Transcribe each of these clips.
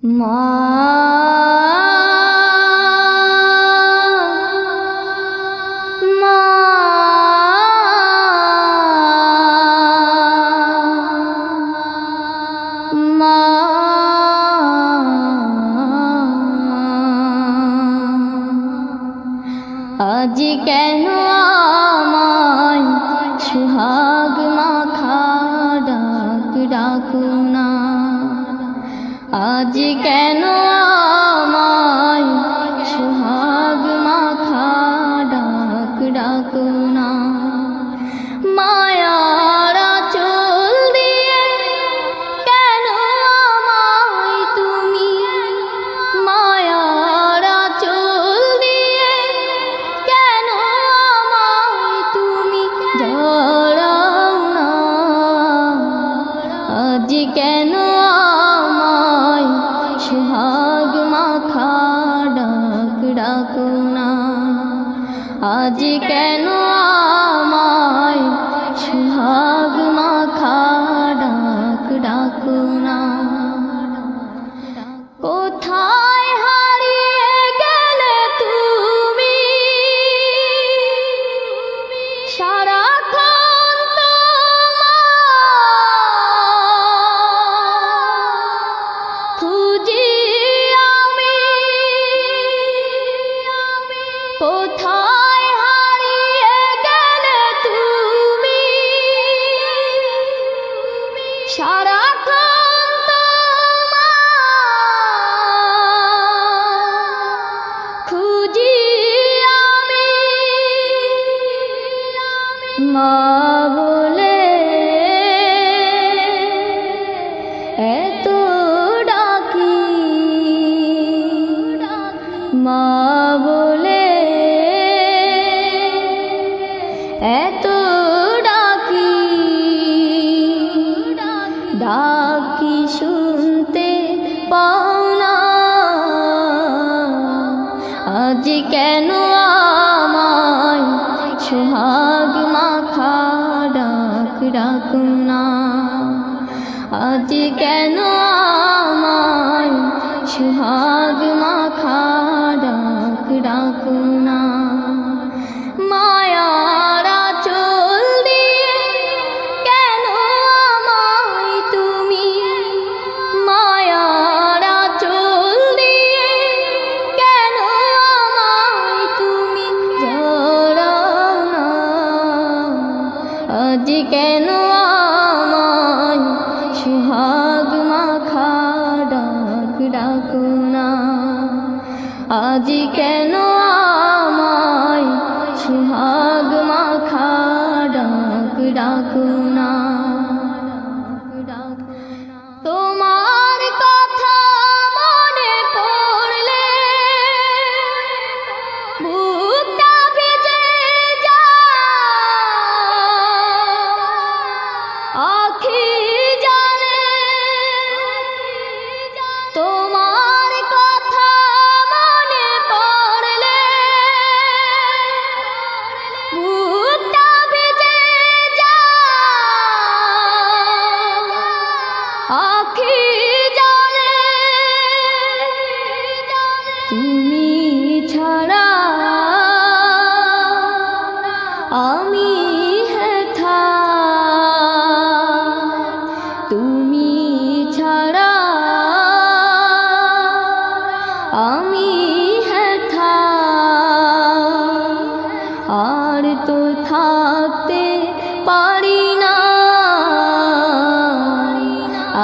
মা মা মা আজ কেন আমায় সুহাগ মাখা ডাক ডাকো না। আজ কেন আমায় সুহাগ মাখা ডাক ডাকো না। মায়ার আঁচল দিয়ে কেন আমায় তুমি, মায়ার আঁচল দিয়ে কেন আমায় তুমি জড়াও না। আজ কেন আমায় সুহাগ মাখা ডাক ডাকো না। আজ কেন আমায় সুহাগ মাখা ডাক ডাকো না। কোথায় হারিয়ে গেলে তুমি, সারাক্ষণ তোমায় খুঁজি আমি। কোথায় হারিয়ে গেলে তুমি, সারাক্ষণ তোমায় খুঁজি আমি। মা বলে এত ডাকি, মা বলে এত ডাকি, ডাকি শুনতে পাও না। আজ কেন আমায় সুহাগ মাখা ডাক ডাকো না। আজ কেন আমায় সুহাগ মাখা ডাক ডাকো না। মায়ার আঁচল দিয়ে কেন আমায় তুমি, মায়ার আঁচল দিয়ে কেন আমায় তুমি জড়াও না। আজ কেন আমায় সুহাগ মাখা ডাক ডাকো না। আজ কেন আমায় সুহাগ মাখা ডাক ডাকো না। তোমার কথা মনে পড়লে বুকটা ভিজে যায়, আখি জলে। তোমার কথা মনে পড়লে বুকটা ভিজে যায়, আখি জলে। তুমি ছাড়া আমি হেথা, তুমি ছাড়া আমি হেথা, আর তো থাকতে পারি না।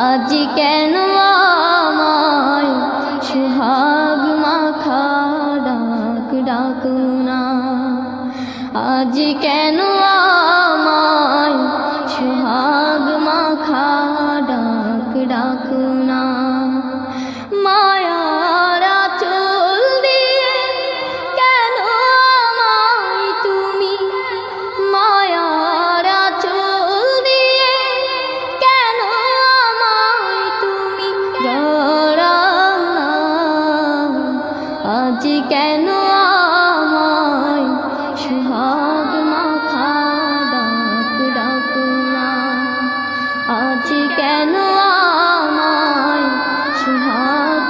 আজ কেন আমায় সুহাগ মাখা ডাক ডাকো না। আজ কেন আমায় সুহাগ মাখা ডাক ডাকো না। মায়ার আঁচল দিয়ে কেন আমায় তুমি, মায়ার আঁচল দিয়ে কেন আমায় তুমি জড়াও না। আজ কেন আমায় সুহাগ মাখা ডাক ডাকো না। আজ কেন আমায় সুহাগ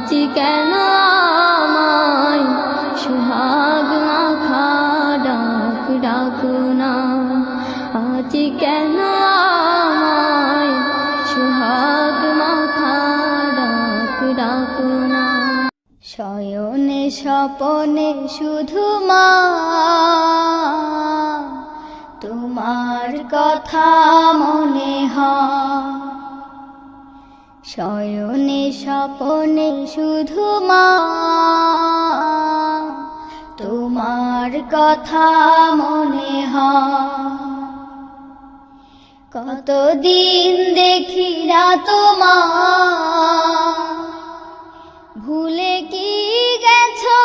আজ কেন আমায় সোহাগ মাখা ডাক ডাকো না, আজ কেন আমায় সোহাগ মাখা ডাক ডাকো না। শয়নে স্বপনে শুধু মা তোমার কথা মনে হয়, শয়নে স্বপনে শুধু মা তোমার কথা মনে হয়। কতদিন দেখি না তোমার, ভুলে কি গেছো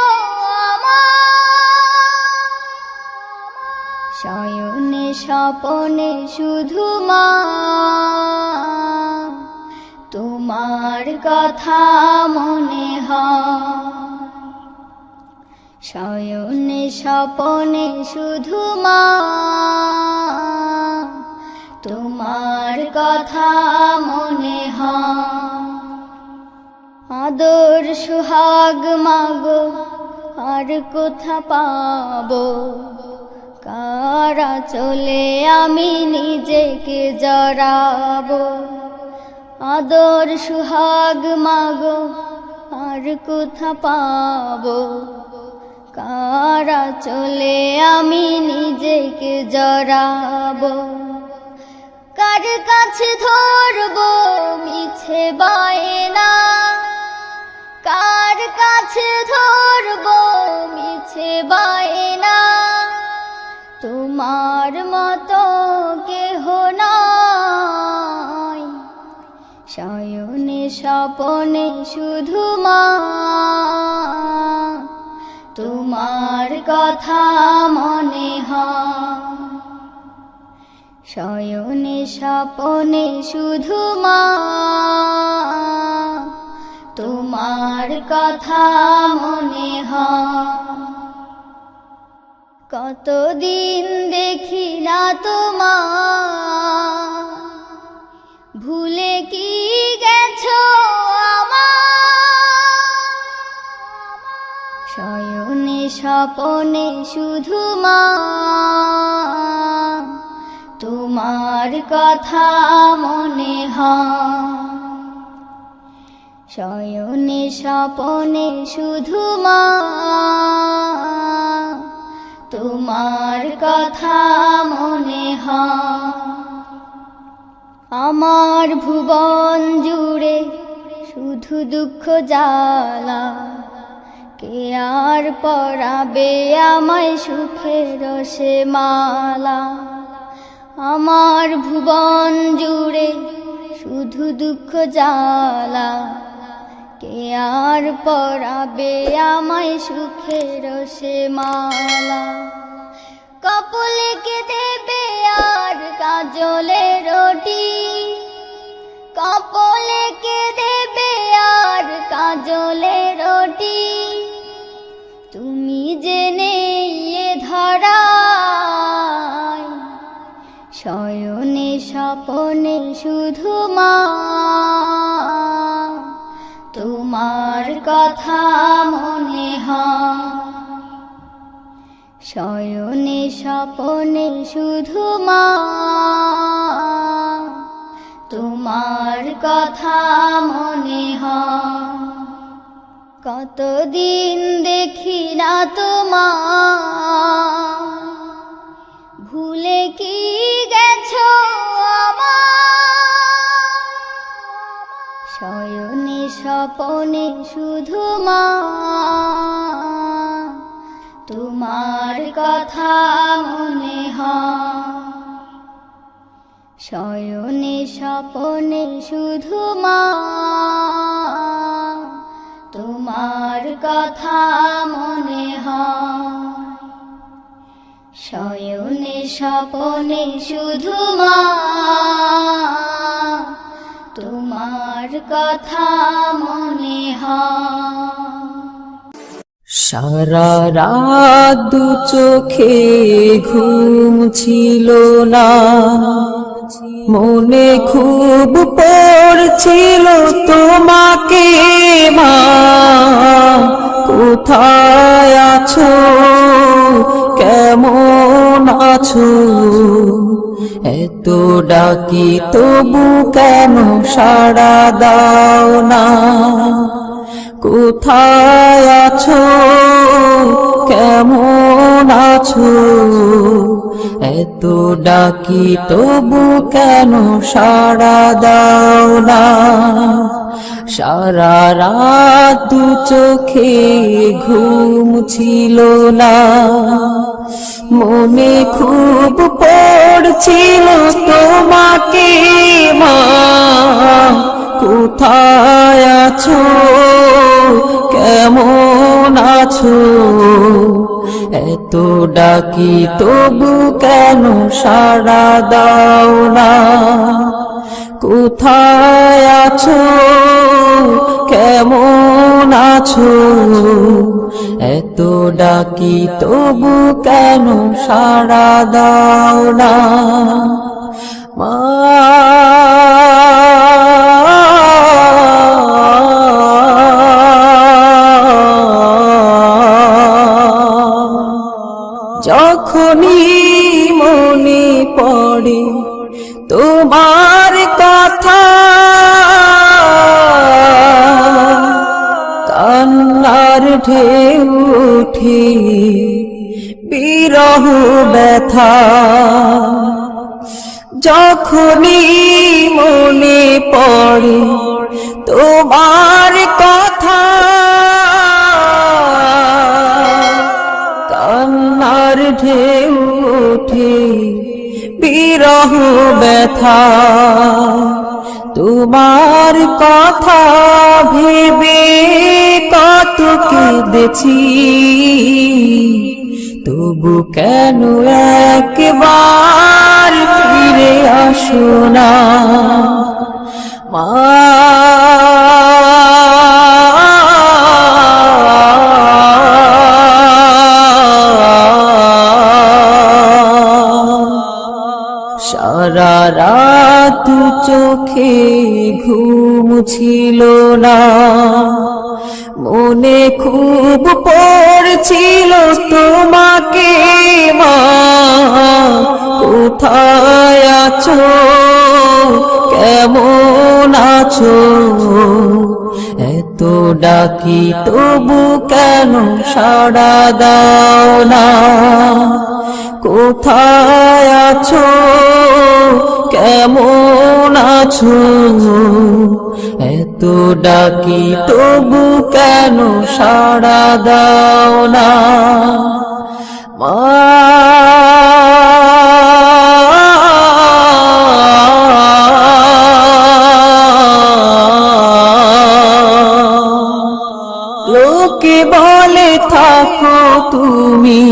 আমার, শয়নে স্বপনে শুধু মা তোমার কথা মনে হয়, শয়নে স্বপনে শুধু মা তোমার কথা মনে হয়। আদর সোহাগ মাগো আর কোথা পাবো, কারা চলে আমি নিজেকে জড়াবো। আদর সোহাগ মাগো আর কোথা পাবো, কারা চলে আমি নিজেকে জড়াবো। কার কাছে ধরবো মিছে বায়না, কার কাছে ধরবো মিছে বায়না, তোমার মতো কেহ নাই, শয়নে স্বপনে শুধু মা তোমার কথা মনে হয়, শয়নে স্বপনে শুধু মা তোমার কথা মনে হয়। কতদিন দেখি না তোমার, ভুলে কি গেছো আমার, শয়নে স্বপনে শুধু মা তোমার কথা মনে হয়, শয়নে স্বপনে শুধু মা তোমার কথা মনে হয়। আমার ভুবন জুড়ে শুধু দুঃখ জ্বালা, কে আর পরাবে আমায় সুখের সে মালা। আমার ভুবন জুড়ে শুধু দুঃখ জ্বালা, কে আর পরাবে আমায় সুখের সে মালা। কপালে কে দেবে আর কাজলে রুটি, কপালে কে দেবে আর কাজলে রুটি, তুমি জেনে এ ধরায়, শয়নে স্বপনে শুধু মা তোমার কথা মনে হয়, শয়নে স্বপনে শুধু মা তোমার কথা মনে হয়। কতদিন দেখি না তোমার, ভুলে কি গেছো আমার, শয়নে স্বপনে শুধু মা তোমার কথা মনে হয়, শয়নে স্বপনে শুধু মা তোমার কথা মনে হয়, শয়নে স্বপনে শুধু মা তোমার কথা মনে হয়। সারা রাত দু চোখে ঘুম ছিল না, মনে খুব পড়ছিল তোমাকে মা, কোথায় আছো, কেমন আছো? এত ডাকি তবু কেন সাড়া দাও না? কোথায় আছো, কেমন আছো? এত ডাকি তবু কেন সাড়া দাও না? সারা রাত দু চোখে ঘুম ছিল না, মনে খুব পড়ছিল তোমাকে মা, কোথায় আছো, কেমন আছো? এত ডাকি তবু কেন সাড়া দাও না? কোথায় আছো, কেমন আছো? এত ডাকি তবু কেন সাড়া দাও না? মা যখনই মনে পড়ে তোমার কথা, কান্নার ঢেউ ওঠে বিরহ ব্যথা। যখনই মনে পড়ে তোমার কথা, কান্নার ঢেউ ওঠে বিরহ ব্যথা। তোমার কথা ভেবে কত কেঁদেছি, তবু কেন একবার ফিরে আসো না মা? সারা রাত চোখে ঘুম ছিল না, মনে খুব পড়ছিল তোমাকে মা, কোথায় আছো, কেমন আছো? এত ডাকি তবু কেন সাড়া দাও না? কোথায় আছো, কেমন আছো? এত ডাকি তবু কেন সাড়া দাও না মা? লোকে বলে থাকো তুমি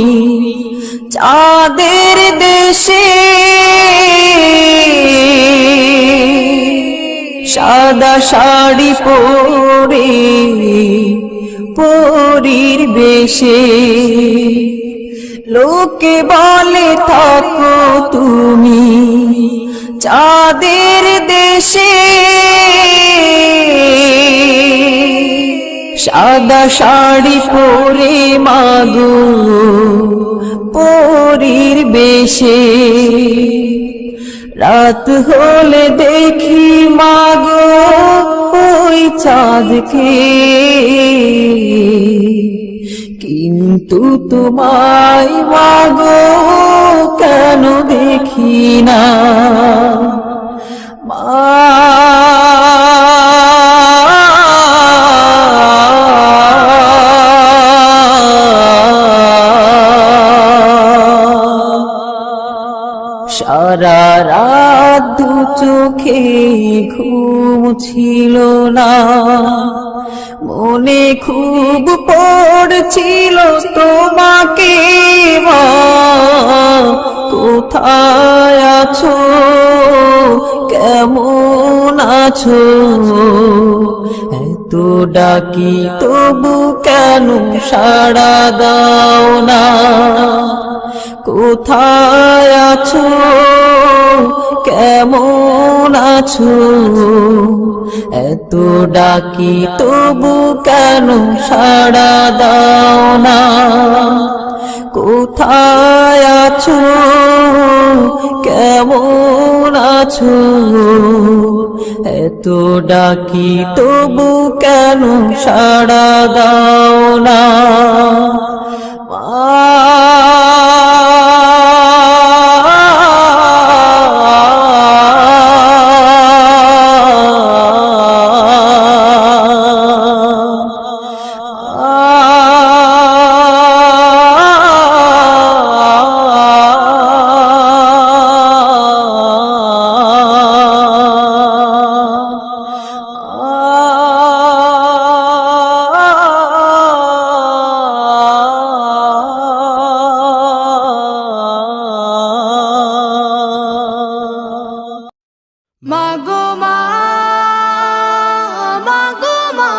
চাঁদের দেশে, সাদা শাড়ি পরে পরীর বেশে। লোকে বলে থাকো তুমি চাঁদের দেশে, সাদা শাড়ি পরে মাগো পরীর বেশে। রাত হলে দেখি মাগো ওই চাঁদকে, কিন্তু তোমায় মাগো কেন দেখি না মা? সারা রাত দু চোখে ঘুম ছিল না, মনে খুব পড়ছিল তোমাকে মা, কোথায় আছো, কেমন আছো? তো ডাকি তবু কেন সাড়া দাও না কোথায় আছো কেমন আছো এত ডাকি তবু কেন সাড়া দাও না কোথায় আছো কেমন আছো এত ডাকি তবু কেন সাড়া দাও না মাগো মা মাগো মা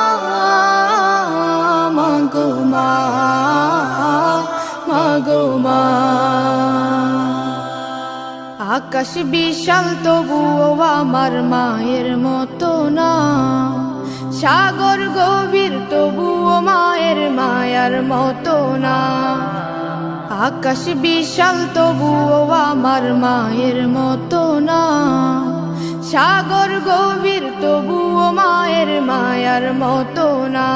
মাগো মা মাগো মা আকাশ বিশাল তবুও আমার মায়ের মতো না সাগর গভীর তবুও মায়ের মায়ার মতো না আকাশ বিশাল তবুও আমার মায়ের মতো না সাগর গভীর তবুও মায়ের মায়ার মতো না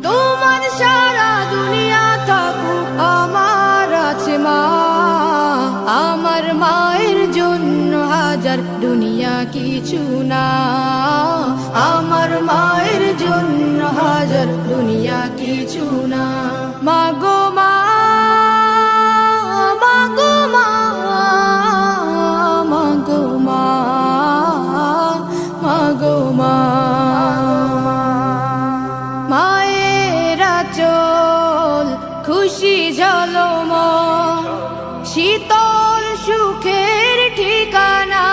তোমার সারা দুনিয়া থাকুক আমার আছে মা আমার মায়ের জন্য হাজার দুনিয়া কিছু না আমার মায়ের জন্য হাজার দুনিয়া কিছু না মাগো মা মাগো মা মাগো মা মাগো মা মায়ের আঁচল খুশি ঝলমল শীতল সুখের ঠিকানা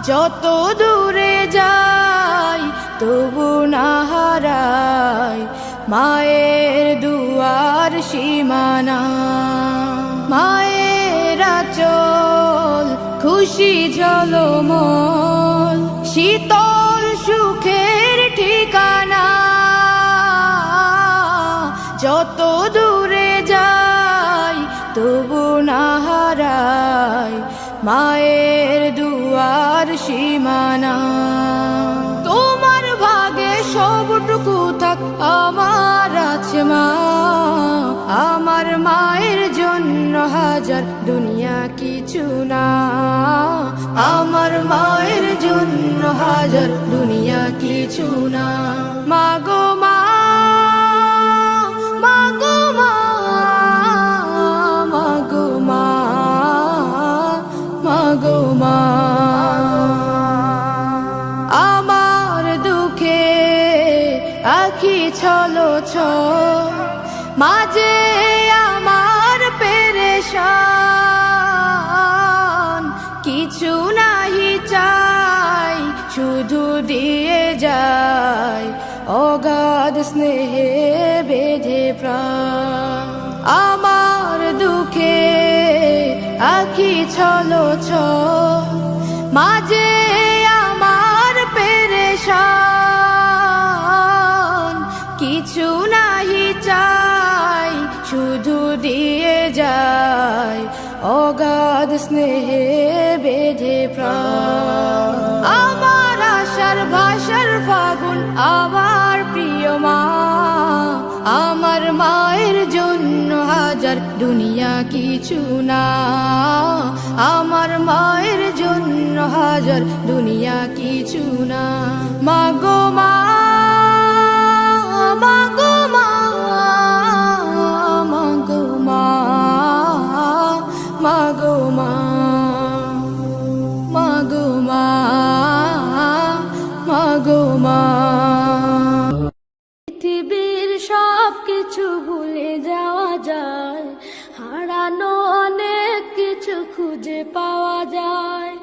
যত দূরে যাই তবু না হারাই মায়ের দুয়ার সীমানা মায়ের আঁচল খুশি ঝলমল শীতল সুখের ঠিকানা যত দূরে যাই তবু না হারাই মায়ের দুয়ার সীমানা তোমার ভাগে সবটুকু থাক আমার আছে মা আমার মায়ের জন্য হাজার দুনিয়া কিছু না আমার মায়ের জন্য হাজার দুনিয়া কিছু না মাগো মা মাগো মা মাগো মা মাগো মা আমার দুঃখে আখি ছলো মাঝে আমার পেরেশান কিছু নাহি চাই শুধু দিয়ে যায় অগাধ স্নেহে বেঁধে প্রাণ আমার দুঃখে আখি ছলো মাঝে আমার পেরেশান কিছু নাহি চাই শুধু দিয়ে যায় অগাধ স্নেহে বেঁধে প্রাণ আমার আশার ভাষার ফাগুন আমার প্রিয় মা আমার মায়ের জন্য হাজার দুনিয়া কিছু না আমার মায়ের জন্য হাজার দুনিয়া কিছু না মাগো মা মাগো মা মাগো মা মাগো মা মাগো মা মাগো মা পৃথিবীর সব কিছু ভুলে যাওয়া যায় হারানো অনেক কিছু খুঁজে পাওয়া যায়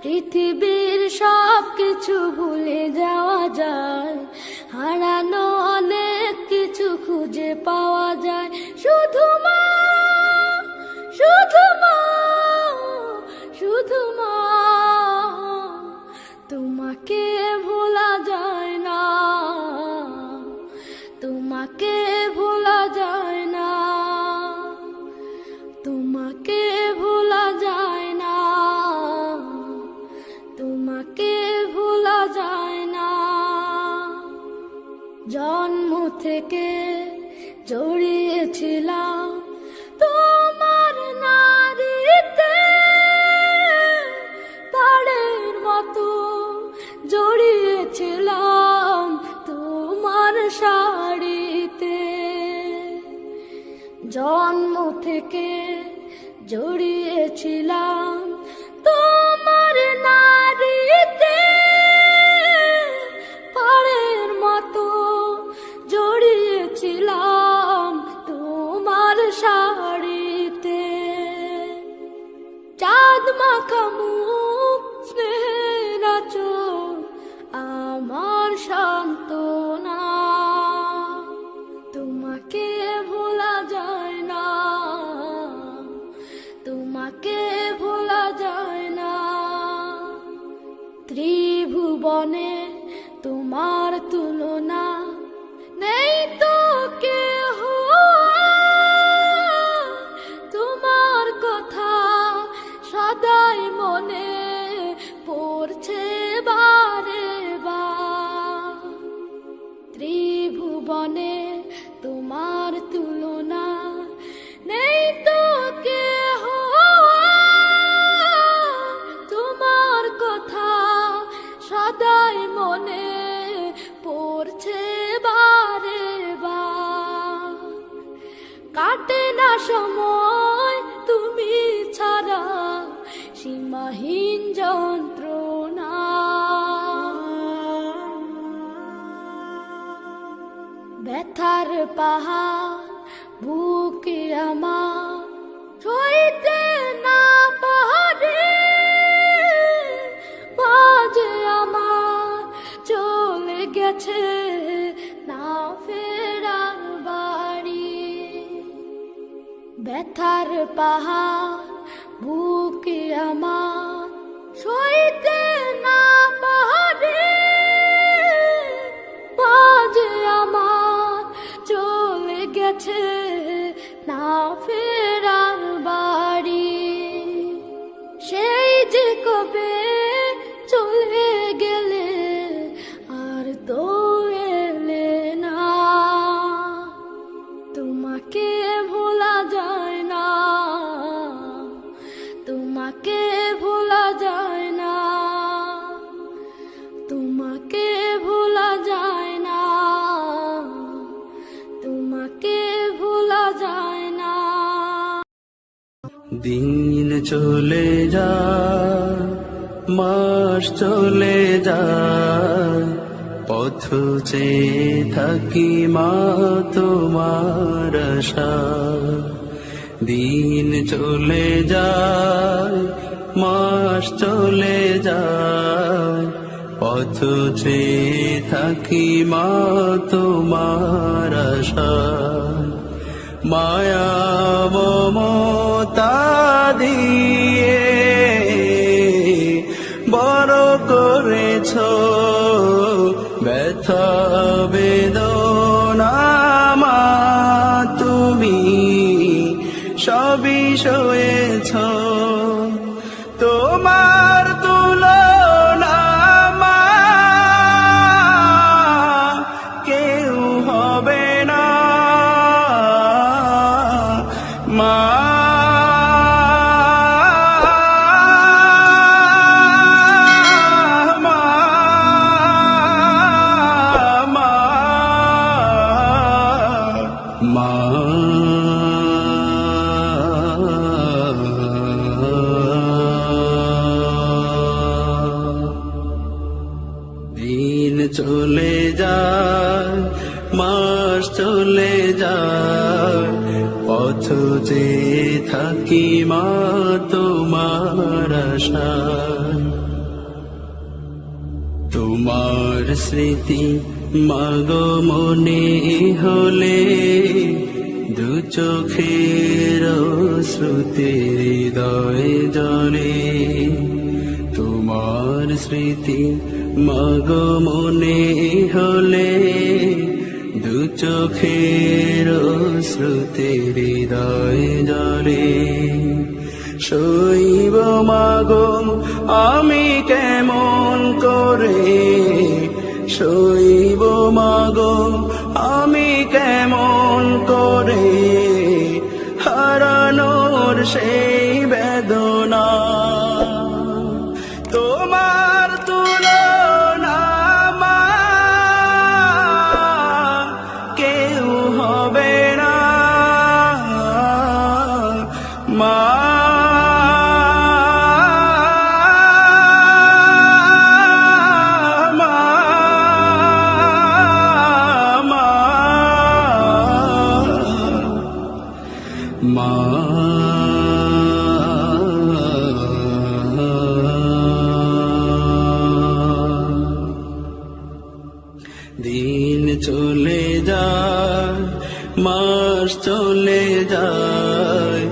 পৃথিবীর সব কিছু ভুলে যাওয়া যায়, হারানো অনেক কিছু খুঁজে পাওয়া যায়। শুধু মা, শুধু মা, শুধু মা, তোমাকে ভোলা যায় না, তোমাকে ভোলা যায় না, তোমাকে ভোলা যায় না, তোমাকে ভোলা যায় না। জন্ম থেকে জড়িয়েছিলাম তোমার নারীতে, পাড়ের মতো জড়িয়েছিলাম তোমার শাড়িতে। জন্ম থেকে জড়িয়েছিলাম তোমার নারীতে, পাড়ের মতো জড়িয়েছিলাম তোমার শাড়িতে। চাঁদ মাখা মুখ, স্নেহের আঁচল আমার সান্ত্বনা, তোমাকে ভোলা যায় না, তোমাকে ভোলা যায় না। ত্রিভুবনে তোমার তুলনা নেই তো কেহ, তোমার কথা সদাই মনে পড়ছে বারে বার। ত্রিভুবনে তোমার তুলনা নেই তো কেহ, তোমার কথা সদাই মনে পড়ছে বারে বার। কাটে না সময় তুমি ছাড়া, সীমাহীন যন্ত্রণা। ব্যথার পাহাড় বুকে আমার সইতে না পারে, বাজে আমার চলে গেছে না ফেরার বাড়ি। ব্যথার পাহাড় বুকে আমার সইতে না পারে, বাজে আমার চলে গেছে না ফেরার বাড়ি। সেই যে কবে চলে গেলে আর তো এলে না, তোমাকে ভোলা যায় না, তোমাকে ভোলা যায় না, তোমাকে ভোলা যায় না, তোমাকে ভোলা যায় না। দিন চলে যায়, মাস চলে যায়, পথ চেয়ে থাকি মা তোমার আশা। দিন চলে যায়, মাস চলে যায়, পথ চেয়ে থাকি মা তোমার আশা। মায়া মমতা দিয়ে বড় করেছ, ব্যথা বেদনা মা তুমি সবই সয়েছ। তোমার তুলনা মা কেউ হবে না, মা দিন চলে যায়, মাস চলে যায়, পথ যে থাকি মা তোমার আশায়। তোমার স্মৃতি মাগো মনে হলে দু চোখের শ্রুতি হৃদয়ে জলে তোমার স্মৃতি মাগো মনে হলে দু চোখের শ্রুতি হৃদয়ে জলে শৈব মাগো আমি কেমন করে শৈব মাগো আমি কেমন করে হারানোর সেই বেদনা তোমার তুলনা মা কেউ হবে না মা দিন চলে যায় মাস চলে যায়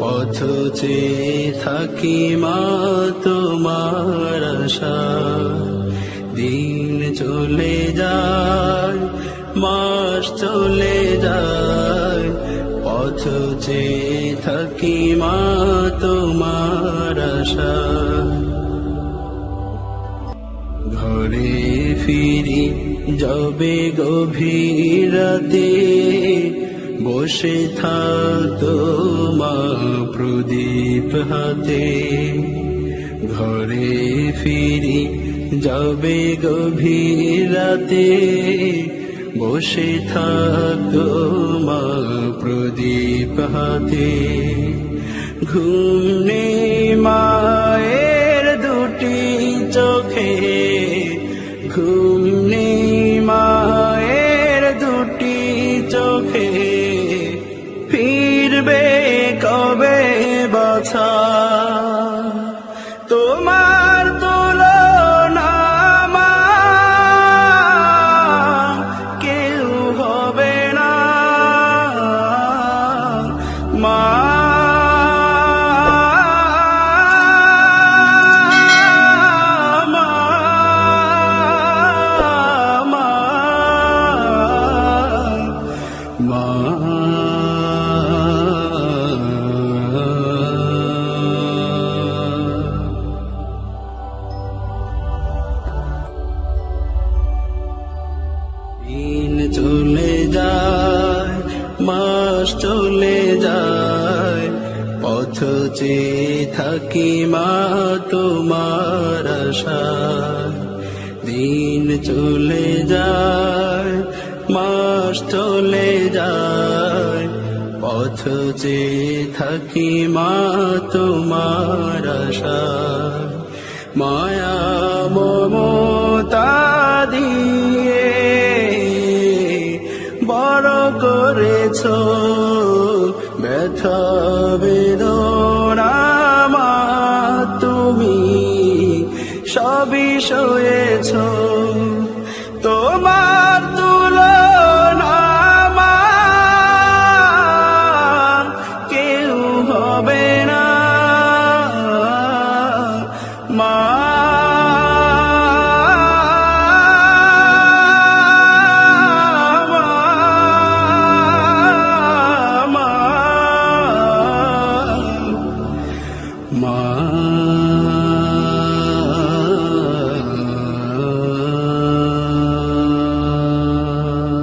পথ চেয়ে থাকি মা তোমার আশা দিন চলে যায় মাস চলে যায় পথ চেয়ে থাকি মা তোমার আশা ঘরে ফিরি যাবে গভীর রাতে বসে থাকতো মা প্রদীপ হাতে ঘরে ফিরি যাবে গভীর রাতে বসে থাকতো মা প্রদীপ হাতে ঘুম নেই মায়ের দুটি চোখে ঘুম নেই মায়ের দুটি চোখে ফিরবে কবে বাছা তোমার তুলনা মা কেউ হবে না মা দিন চলে যায় মাস চলে যায় পথ চেয়ে থাকি মা তোমার আশা দিন চলে যায় মাস চলে যায় পথ চেয়ে থাকি মা তোমার আশা মায়া মমতা দিয়ে বড় করেছো ব্যথা বেদনা মা তুমি সবই সয়েছো